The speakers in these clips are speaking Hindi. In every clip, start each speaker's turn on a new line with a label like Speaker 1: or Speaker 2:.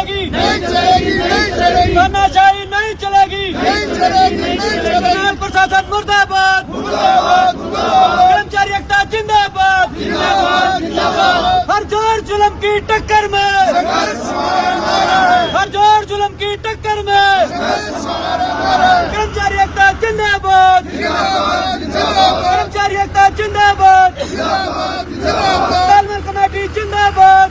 Speaker 1: चलेगी, तानाशाही नहीं चलेगी। कर्नाल प्रशासन मुर्दाबाद, कर्मचारी एकता जिंदाबाद। हर जोर जुल्म की टक्कर में, हर जोर जुल्म की टक्कर में कर्मचारी एकता जिंदाबाद, कर्मचारी एकता जिंदाबाद, तालमेल कमेटी जिंदाबाद।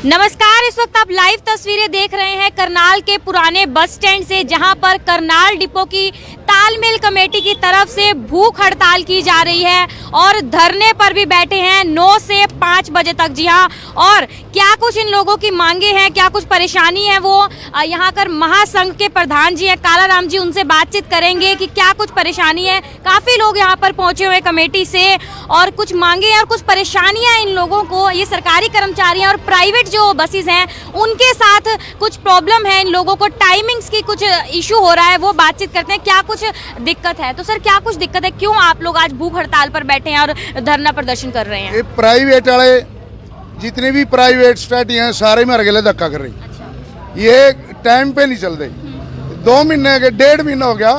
Speaker 2: नमस्कार, इस वक्त आप लाइव तस्वीरें देख रहे हैं करनाल के पुराने बस स्टैंड से, जहां पर करनाल डिपो की तालमेल कमेटी की तरफ से भूख हड़ताल की जा रही है और धरने पर भी बैठे हैं 9 से 5 बजे तक। जी हां, और क्या कुछ इन लोगों की मांगे हैं, क्या कुछ परेशानी है, वो यहां कर महासंघ के प्रधान जी हैं कालाराम जी, उनसे बातचीत करेंगे कि क्या कुछ परेशानी है। काफी लोग यहां पर पहुंचे हुए कमेटी से और कुछ मांगे और कुछ परेशानियां इन लोगों को, ये सरकारी कर्मचारी हैं और प्राइवेट जो बसेस हैं उनके साथ कुछ प्रॉब्लम है, इन लोगों को टाइमिंग्स की कुछ इशू हो रहा है, वो बातचीत करते हैं क्या कुछ दिक्कत है। तो सर, क्या कुछ दिक्कत है, क्यों आप लोग आज भूख हड़ताल पर बैठे हैं और धरना प्रदर्शन कर रहे हैं?
Speaker 3: प्राइवेट वाले जितने भी प्राइवेट स्टडी हैं सारे में अकेले धक्का कर रही।
Speaker 2: अच्छा।
Speaker 3: ये टाइम पे नहीं चल रही। 2 महीने के 1.5 महीना हो गया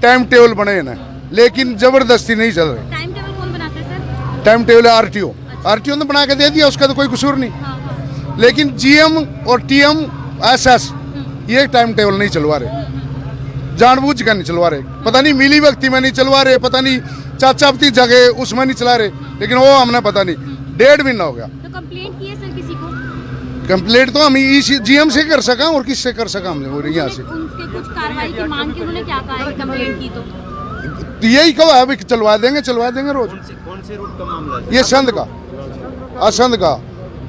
Speaker 3: टाइम टेबल बने ना, लेकिन जबरदस्ती नहीं चल रही।
Speaker 2: टाइम टेबल कौन बनाता है सर?
Speaker 3: टाइम टेबल आरटीओ ने बना के दे दिया, उसका तो कोई कसूर नहीं। लेकिन जीएम और टीएम एसएस ये टाइम टेबल नहीं चलवा रहे, जानबूझ कर नहीं चलवा रहे। पता नहीं मिली व्यक्ति में नहीं चलवा रहे, पता नहीं चाचा भतीजा के उसमें नहीं चला रहे, लेकिन वो हमने पता नहीं 1.5 महीना हो गया।
Speaker 2: तो कंप्लेंट की है सर किसी को?
Speaker 3: कंप्लेंट तो हम जीएम से कर सका और किससे कर सका हमने, वो यहाँ से
Speaker 2: उनके कुछ कार्रवाई की मांग की, उन्होंने क्या कहा है कंप्लेंट की? तो
Speaker 3: यही कहा है चलवा देंगे रोज।
Speaker 4: कौन से रूट का मामला है?
Speaker 3: ये संध का, असंध का,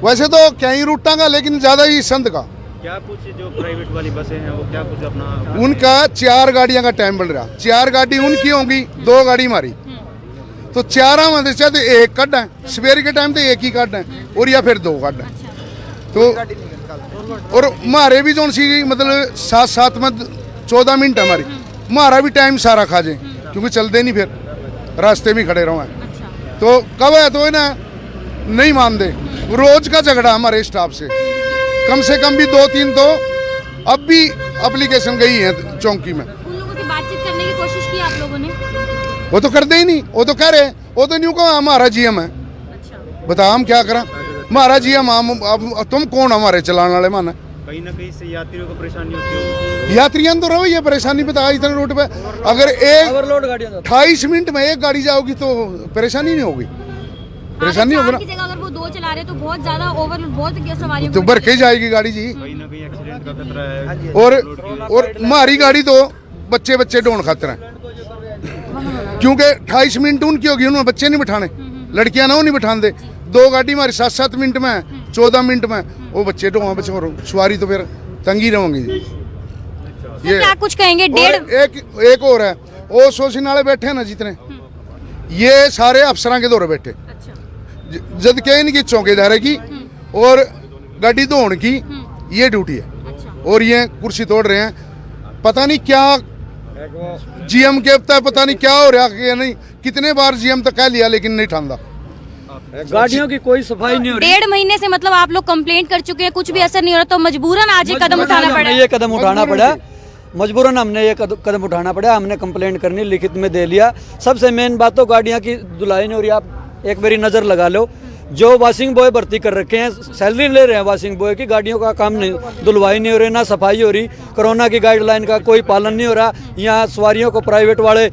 Speaker 3: वैसे तो कई रूटा का, लेकिन ज्यादा ही संध का।
Speaker 4: क्या कुछ जो प्राइवेट वाली बसें हैं वो क्या कुछ अपना
Speaker 3: उनका 4 गाड़ियां का टाइम बढ़ रहा, 4 गाड़ी उनकी होंगी, 2 गाड़ी हमारी, तो 4 में से तो 1 कट है, सवेरे के टाइम तो 1 ही कट है और या फिर 2 कट है। तो और हमारे भी जो सी मतलब 7 में 14 मिनट हमारी, हमारा भी टाइम सारा खा जाए, क्योंकि चलते नहीं फिर रास्ते में खड़े रहो। तो कब है तो ना नहीं मान दे, रोज का झगड़ा हमारे स्टाफ से, कम भी 2-3 तो अब भी एप्लीकेशन गई है चौकी में।
Speaker 2: उन लोगों से बातचीत करने की कोशिश की आप लोगों ने?
Speaker 3: वो तो करते ही नहीं, वो तो कह रहे, वो तो न्यू कहा हमारा जीएम है।
Speaker 2: अच्छा।
Speaker 3: बता हम क्या करें, हमारा जीएम, अब तुम कौन हमारे चलाने वाले माना?
Speaker 4: कहीं ना कहीं से यात्रियों को परेशानी होती है।
Speaker 3: यात्रियों तो रहो, ये परेशानी बता इतने रोड पे अगर 28 मिनट में 1 गाड़ी जाओगी तो परेशानी नहीं होगी, परेशानी होगी ना।
Speaker 2: अगर वो 2 चला रहे तो बहुत ज्यादा ओवर, बहुत सवारियों
Speaker 3: तो भर के जाएगी गाड़ी जी।
Speaker 4: कहीं ना कहीं एक्सीडेंट का खतरा है।
Speaker 3: और हमारी गाड़ी तो बच्चे ढूंढ खाते हैं, क्योंकि 28 मिनट उनकी होगी, उन्होंने बच्चे नहीं बिठाने, लड़कियां ना वो नहीं बिठान दे। 2 गाड़ी हमारी 7-7 मिनट में, 14 मिनट में वो बच्चे ढोंगा बच्चे, सवारी तो फिर तंगी रहेंगी जी।
Speaker 2: ये क्या कुछ कहेंगे?
Speaker 3: एक और है, वो सोचने वाले बैठे ना जितने, ये सारे अफसरां के दौरे बैठे, जद के इनकी चौकीदार की और गाड़ी धोने की ये ड्यूटी है, और ये कुर्सी तोड़ रहे हैं। पता नहीं क्या जीएम के पता नहीं क्या हो रहा है, नहीं कितने बार जीएम तक कह लिया लेकिन नहीं ठानदा।
Speaker 5: गाड़ियों की कोई सफाई नहीं हो रही।
Speaker 2: 1.5 महीने से मतलब आप लोग कंप्लेंट कर चुके हैं, कुछ भी असर नहीं हो रहा, तो मजबूरन आज ये कदम उठाना पड़ा।
Speaker 5: ये कदम उठाना पड़ा, मजबूरन हमने ये कदम उठाना पड़ा। हमने कंप्लेंट करनी लिखित में दे लिया। सबसे मेन बात तो गाड़ियां की धुलाई नहीं हो रही। आप एक मेरी नज़र लगा लो, जो वॉशिंग बॉय भर्ती कर रखे हैं, सैलरी ले रहे हैं वॉशिंग बॉय की, गाड़ियों का काम नहीं, धुलवाई नहीं हो रही, ना सफाई हो रही, कोरोना की गाइडलाइन का कोई पालन नहीं हो रहा। यहाँ सवारियों को प्राइवेट वाले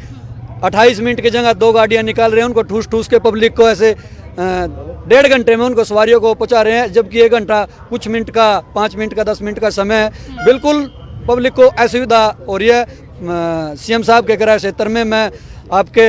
Speaker 5: 28 मिनट की जगह 2 गाड़ियाँ निकाल रहे हैं, उनको ठूस के पब्लिक को ऐसे 1.5 घंटे में उनको सवारियों को पहुँचा रहे हैं, जबकि 1 घंटा कुछ मिनट का, 5 मिनट का, 10 मिनट का समय है। बिल्कुल पब्लिक को असुविधा हो रही है। सीएम साहब के किराए क्षेत्र में मैं आपके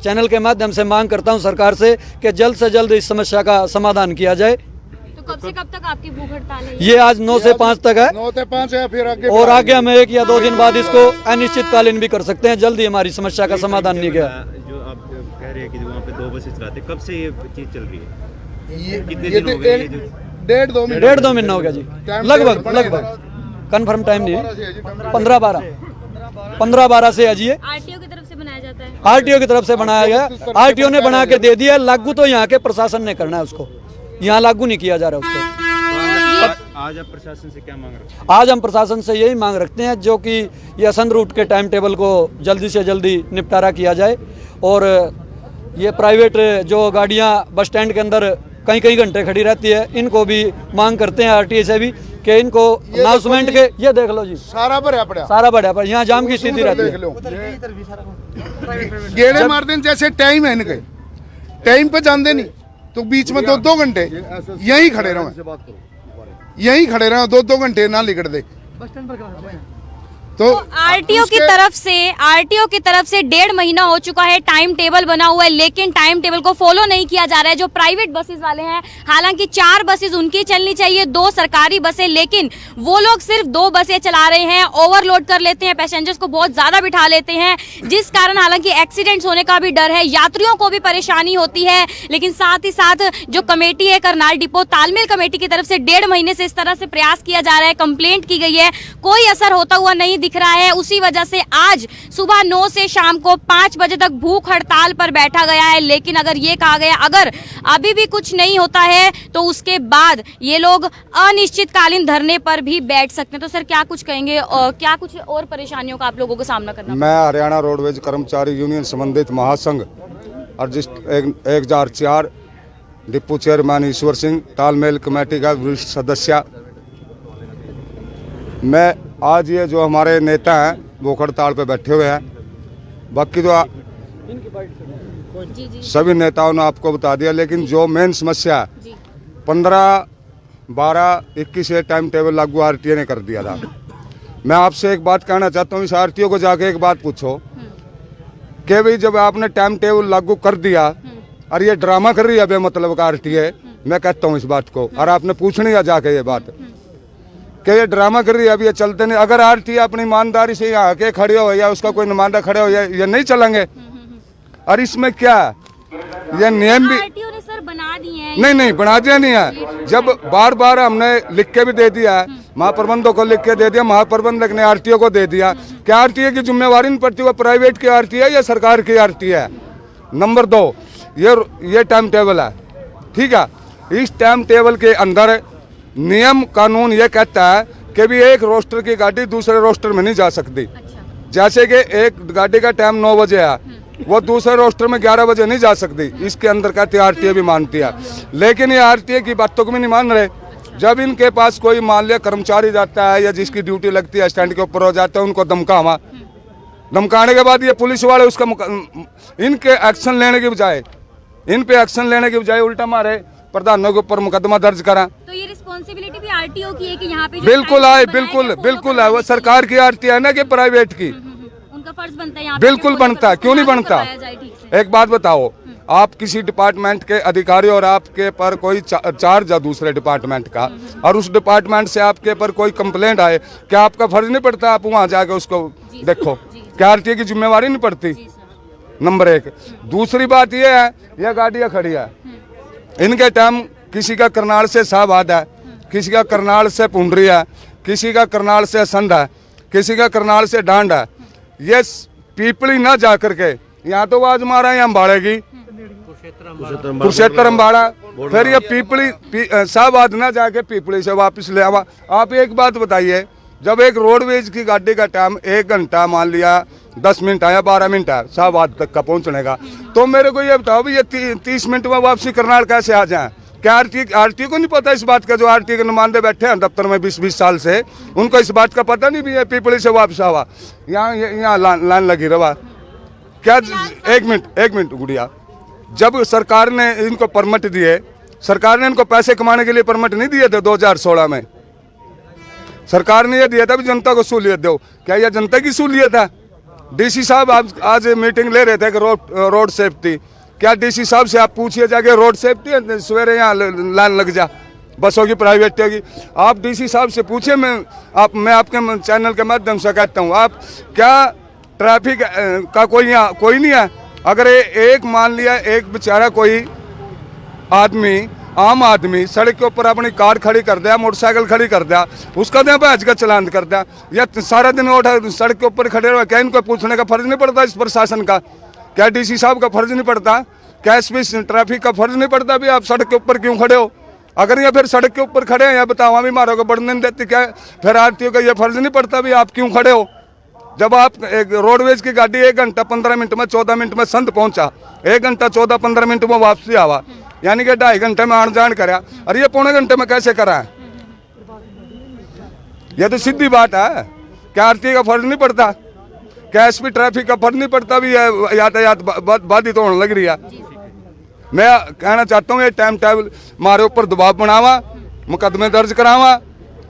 Speaker 5: चैनल के माध्यम से मांग करता हूं सरकार से कि जल्द से जल्द इस समस्या का समाधान किया जाए।
Speaker 2: तो कब से कब तक आपकी भूख हड़ताल है?
Speaker 5: ये आज 9 से 5 तक है,
Speaker 3: 9 से 5 है, फिर आगे
Speaker 5: और आगे हम 1 या 2 दिन बाद इसको अनिश्चितकालीन भी कर सकते हैं। जल्दी हमारी समस्या का समाधान नहीं गया।
Speaker 4: जो आप कह रहे हैं कि वहाँ पे 2 बसेस चलाते, कब से ये चीज चल रही है? कितने
Speaker 3: ये
Speaker 4: दिन हो गए?
Speaker 3: 1.5-2 महीने,
Speaker 5: 1.5-2 महीना हो गया जी, लगभग कंफर्म टाइम नहीं है। 15-12 से है जी। ये
Speaker 2: आरटीओ की तरफ से बनाया जाता है।
Speaker 5: आरटीओ की तरफ से बनाया गया, आरटीओ ने बना के दे दिया, लागू तो यहाँ के प्रशासन ने करना है, उसको यहाँ लागू नहीं किया जा रहा उसको।
Speaker 4: आज आप प्रशासन से क्या मांग रखते हैं?
Speaker 5: आज हम प्रशासन से यही मांग रखते हैं जो कि ये असंध रूट के टाइम टेबल को जल्दी से जल्दी निपटारा किया जाए और ये प्राइवेट जो गाड़ियां बस स्टैंड के अंदर कई कई घंटे खड़ी रहती है, इनको भी मांग करते हैं आरटीए से भी कि इनको अनाउंसमेंट के, ये देख लो जी
Speaker 3: सारा भरया पड़ा,
Speaker 5: सारा बढ़िया पर यहाँ जाम की स्थिति रहती
Speaker 3: देख
Speaker 5: है।
Speaker 3: लो गेड़े मार दें, जैसे टाइम है इनके, टाइम पे जान नहीं तो बीच में 2-2 घंटे यहीं खड़े रहो, यहीं खड़े रहो 2-2 घंटे ना लिकड़ दे। तो
Speaker 2: आरटीओ की तरफ से 1.5 महीना हो चुका है, टाइम टेबल बना हुआ है, लेकिन टाइम टेबल को फॉलो नहीं किया जा रहा है। जो प्राइवेट बसेस वाले हैं, हालांकि 4 बसेस उनकी चलनी चाहिए, 2 सरकारी बसें, लेकिन वो लोग सिर्फ 2 बसें चला रहे हैं, ओवरलोड कर लेते हैं, पैसेंजर्स को बहुत ज्यादा बिठा लेते हैं, जिस कारण हालांकि एक्सीडेंट्स होने का भी डर है, यात्रियों को भी परेशानी होती है। लेकिन साथ ही साथ जो कमेटी है, करनाल डिपो तालमेल कमेटी की तरफ से 1.5 महीने से इस तरह से प्रयास किया जा रहा है, कंप्लेंट की गई है, कोई असर होता हुआ नहीं दिख रहा है। उसी वजह से आज सुबह 9 से शाम को 5 बजे तक भूख हड़ताल पर बैठा गया है। लेकिन अगर ये कहा गया अगर अभी भी कुछ नहीं होता है तो उसके बाद ये लोग अनिश्चितकालीन धरने पर भी बैठ सकते हैं। तो सर क्या कुछ कहेंगे, और क्या कुछ और परेशानियों का आप लोगों को सामना करना?
Speaker 6: मैं हरियाणा रोडवेज कर्मचारी यूनियन संबंधित महासंघ register 1004 depot chairman Ishwar Singh, तालमेल कमेटी का वरिष्ठ सदस्य। मैं आज ये जो हमारे नेता हैं वो हड़ताल पे बैठे हुए हैं, बाकी तो सभी नेताओं ने आपको बता दिया, लेकिन जो मेन समस्या है 15, 12, 21 से टाइम टेबल लागू आरटीए ने कर दिया था। मैं आपसे एक बात कहना चाहता हूँ, इस आरटीओ को जाके एक बात पूछो कि भाई जब आपने टाइम टेबल लागू कर दिया और ये ड्रामा कर रही है बेमतलब का आरटीए, मैं कहता हूँ इस बात को, और आपने पूछनी है जाके ये बात कि ये ड्रामा कर रही है, अब ये चलते नहीं। अगर आरटीए अपनी ईमानदारी से यहाँ आके खड़े हो या उसका कोई नुमाइंदा खड़े हो, ये नहीं चलेंगे। और इसमें क्या ये नियम भी
Speaker 2: आरटीओ ने सर बना दिए हैं।
Speaker 6: नहीं बना दिया नहीं है, जब बार बार हमने लिख के भी दे दिया है, महाप्रबंधक को लिख के दे दिया, महाप्रबंधक ने आरटीओ को दे दिया। क्या आरटीए की जिम्मेवारी नहीं पड़ती, वो प्राइवेट की आरटीए या सरकार की आरटीए है? नंबर 2, ये टाइम टेबल है, ठीक है। इस टाइम टेबल के अंदर नियम कानून ये कहता है कि भी एक रोस्टर की गाड़ी दूसरे रोस्टर में नहीं जा सकती। जैसे कि एक गाड़ी का टाइम 9 बजे है, वो दूसरे रोस्टर में 11 बजे नहीं जा सकती, इसके अंदर कहते आरटीए भी मानती है। लेकिन ये आरटीए की बातों को भी नहीं मान रहे। जब इनके पास कोई मान लिया कर्मचारी जाता है या जिसकी ड्यूटी लगती है स्टैंड के ऊपर हो जाता है, उनको धमकाने के बाद ये पुलिस वाले उसका इनके एक्शन लेने की बजाय, इन पे एक्शन लेने की बजाय उल्टा मारे, प्रधानों के ऊपर मुकदमा दर्ज करा।
Speaker 2: तो ये रिस्पॉन्सिबिलिटी भी आरटीओ की है कि यहाँ पे
Speaker 6: बिल्कुल है, बिल्कुल है। वो सरकार की आरटीए है ना कि प्राइवेट की,
Speaker 2: उनका फर्ज बनता है,
Speaker 6: बिल्कुल बनता है, क्यों नहीं बनता। एक बात बताओ, आप किसी डिपार्टमेंट के अधिकारी और आपके पर कोई चार्ज है दूसरे डिपार्टमेंट का, और उस डिपार्टमेंट से आपके पर कोई कंप्लेंट आए, क्या आपका फर्ज नहीं पड़ता आप वहाँ जाके उसको देखो? क्या आरटीए की जिम्मेवारी नहीं पड़ती? नंबर 1। दूसरी बात ये है, यह गाड़ियाँ खड़ी है, इनके टाइम किसी का करनाल से शाहबाद है, किसी का करनाल से पुंडरी है, किसी का करनाल से संध है, किसी का करनाल से डांड है। ये पीपली ना जा करके यहाँ तो आवाज मारा है अम्बाड़े की, कुरुक्षेत्र अम्बाड़ा, फिर ये पीपली शाहबाद ना जाके पीपली से वापस ले आवा। आप एक बात बताइए, जब एक रोडवेज की गाड़ी का टाइम 1 घंटा मान लिया 10 मिनट आया 12 मिनट है शाहबाद तक का पहुंचने का, तो मेरे को ये बताओ भी ये 30 मिनट में वापसी करनाल कैसे आ जाए? क्या आरटीए को नहीं पता इस बात का? जो आरटीए के नुमाइंदे बैठे हैं दफ्तर में 20-20 साल से, उनको इस बात का पता नहीं भी है पीपली से वापस आवा, यहाँ लाइन लगी रहा क्या? एक मिनट गुड़िया, जब सरकार ने इनको परमिट दिए, सरकार ने इनको पैसे कमाने के लिए परमिट नहीं दिए थे 2016 में? सरकार ने यह दिया था भी जनता को सहूलियत दो। क्या यह जनता की सहूलियत है? डीसी साहब आज मीटिंग ले रहे थे कि रोड सेफ्टी, क्या डीसी साहब से आप पूछिए जाके रोड सेफ्टी है? सवेरे यहाँ लाइन लग जा, बसों की प्राइवेट होगी। आप डीसी साहब से पूछिए, मैं आपके चैनल के माध्यम से कहता हूँ, आप क्या ट्रैफिक का कोई नहीं है? अगर एक मान लिया एक बेचारा कोई आदमी, आम आदमी सड़क के ऊपर अपनी कार खड़ी कर दिया, मोटरसाइकिल खड़ी कर दिया, उसका दिया भैंस का चलान कर दिया, या सारा दिन उठा सड़क के ऊपर खड़े रहे, क्या इनको पूछने का फर्ज नहीं पड़ता इस प्रशासन का? क्या डीसी साहब का फर्ज नहीं पड़ता? क्या एसपी ट्रैफिक का फर्ज नहीं पड़ता भी आप सड़क के ऊपर क्यों खड़े हो? अगर ये फिर सड़क के ऊपर खड़े हैं, या बताओ भी मारो को बढ़ने नहीं देती क्या? फिर आरटीओ का ये फर्ज नहीं पड़ता भी आप क्यों खड़े हो? जब आप एक रोडवेज की गाड़ी 1 घंटा 15 मिनट में 14 मिनट में संत पहुंचा, 1 घंटा 14-15 मिनट में वापसी आवा, यानी कि 2.5 घंटे में आन जान करा, और ये पौने घंटे में कैसे करा है? ये तो सीधी बात है। क्या आरटीओ का फर्ज नहीं पड़ता? क्या एसपी ट्रैफिक का फर्ज नहीं पड़ता भी यातायात बाधित होने लग रही है? मैं कहना चाहता हूँ ये टाइम टेबल हमारे ऊपर दबाव बनावा, मुकदमे दर्ज करावा।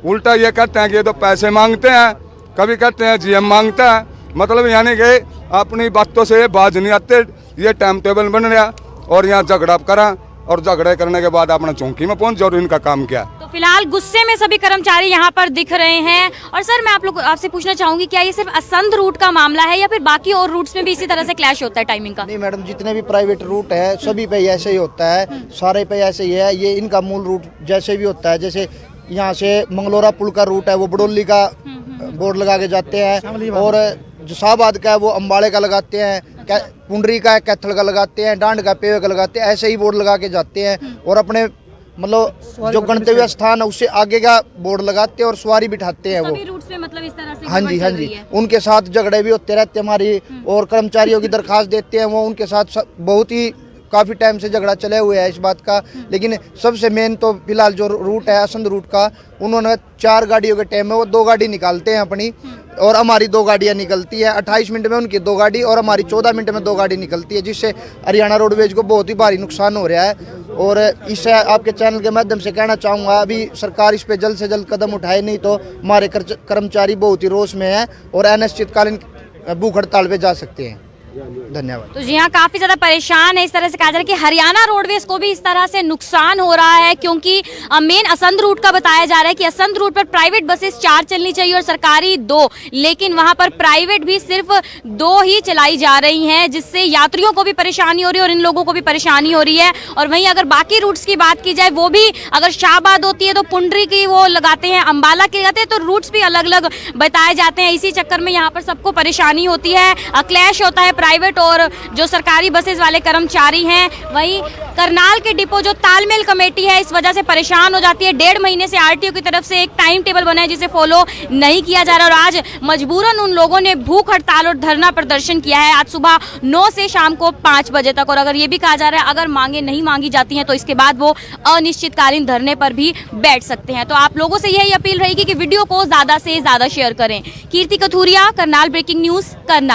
Speaker 6: उल्टा ये कहते हैं कि ये तो पैसे मांगते हैं, कभी कहते हैं जीएम मांगता है, मतलब यानी कि अपनी बातों से बाज नहीं आते। ये टाइम टेबल बन रहा और यहाँ झगड़ा करा, और झगड़े करने के बाद अपना चौकी में पहुंच जाओ और इनका काम क्या?
Speaker 2: तो फिलहाल गुस्से में सभी कर्मचारी यहाँ पर दिख रहे हैं। और सर मैं आपसे पूछना चाहूंगी, क्या ये सिर्फ असंध रूट का मामला है या फिर बाकी और रूट्स में भी इसी तरह से क्लैश होता है टाइमिंग का?
Speaker 7: नहीं मैडम, जितने भी प्राइवेट रूट है सभी पे ऐसे ही होता है, सारे पे ऐसे ही है। ये इनका मूल रूट जैसे भी होता है, जैसे यहाँ से मंगलोरा पुल का रूट है वो बडोली का बोर्ड लगा के जाते हैं, और जो शाहबाद का है वो अम्बाड़े का लगाते हैं, पुंडरी का है कैथल का लगाते हैं, डांड का पेवे का लगाते हैं, ऐसे ही बोर्ड लगा के जाते हैं। और अपने मतलब जो गणतव्य स्थान है उससे आगे का बोर्ड लगाते हैं और सवारी बिठाते हैं वो।
Speaker 2: सभी रूट्स में मतलब इस तरह से
Speaker 7: हाँ जी, हाँ जी। उनके साथ झगड़े भी होते रहते हैं हमारी, और कर्मचारियों की दरखास्त देते हैं वो, उनके साथ बहुत ही काफ़ी टाइम से झगड़ा चले हुए है इस बात का। लेकिन सबसे मेन तो फिलहाल जो रूट है असंध रूट का, उन्होंने 4 गाड़ियों के टाइम में वो 2 गाड़ी निकालते हैं अपनी, और हमारी 2 गाड़ियाँ निकलती है। 28 मिनट में उनकी 2 गाड़ी और हमारी 14 मिनट में 2 गाड़ी निकलती है, जिससे हरियाणा रोडवेज को बहुत ही भारी नुकसान हो रहा है। और इससे आपके चैनल के माध्यम से कहना चाहूँगा, अभी सरकार इस पे जल्द से जल्द कदम उठाए, नहीं तो हमारे कर्मचारी बहुत ही रोष में है और अनिश्चितकालीन भूख हड़ताल पे जा सकते हैं। धन्यवाद।
Speaker 2: तो जी हाँ, काफी ज्यादा परेशान है। इस तरह से कहा जा रहा है कि हरियाणा रोडवेज को भी इस तरह से नुकसान हो रहा है, क्योंकि मेन असंध रूट का बताया जा रहा है कि असंध रूट पर प्राइवेट बसेस 4 चलनी चाहिए और सरकारी 2, लेकिन वहां पर प्राइवेट भी सिर्फ 2 ही चलाई जा रही हैं, जिससे यात्रियों को भी परेशानी हो रही है और इन लोगों को भी परेशानी हो रही है। और वहीं अगर बाकी रूट्स की बात की जाए, वो भी अगर शाहबाद होती है तो पुंडरी की वो लगाते हैं, अम्बाला की लगाते हैं, तो रूट्स भी अलग अलग बताए जाते हैं। इसी चक्कर में यहाँ पर सबको परेशानी होती है, क्लैश होता है प्राइवेट और जो सरकारी बसेस वाले कर्मचारी हैं। वहीं करनाल के डिपो जो तालमेल कमेटी है, इस वजह से परेशान हो जाती है। 1.5 महीने से आरटीओ की तरफ से एक टाइम टेबल बना है जिसे फॉलो नहीं किया जा रहा, और आज मजबूरन उन लोगों ने भूख हड़ताल और धरना प्रदर्शन किया है, आज सुबह 9 से शाम को 5 बजे तक। और अगर ये भी कहा जा रहा है अगर मांगे नहीं मांगी जाती हैं तो इसके बाद वो अनिश्चितकालीन धरने पर भी बैठ सकते हैं। तो आप लोगों से यही अपील रहेगी कि वीडियो को ज्यादा से ज्यादा शेयर करें। कीर्ति कथूरिया, करनाल ब्रेकिंग न्यूज, करनाल।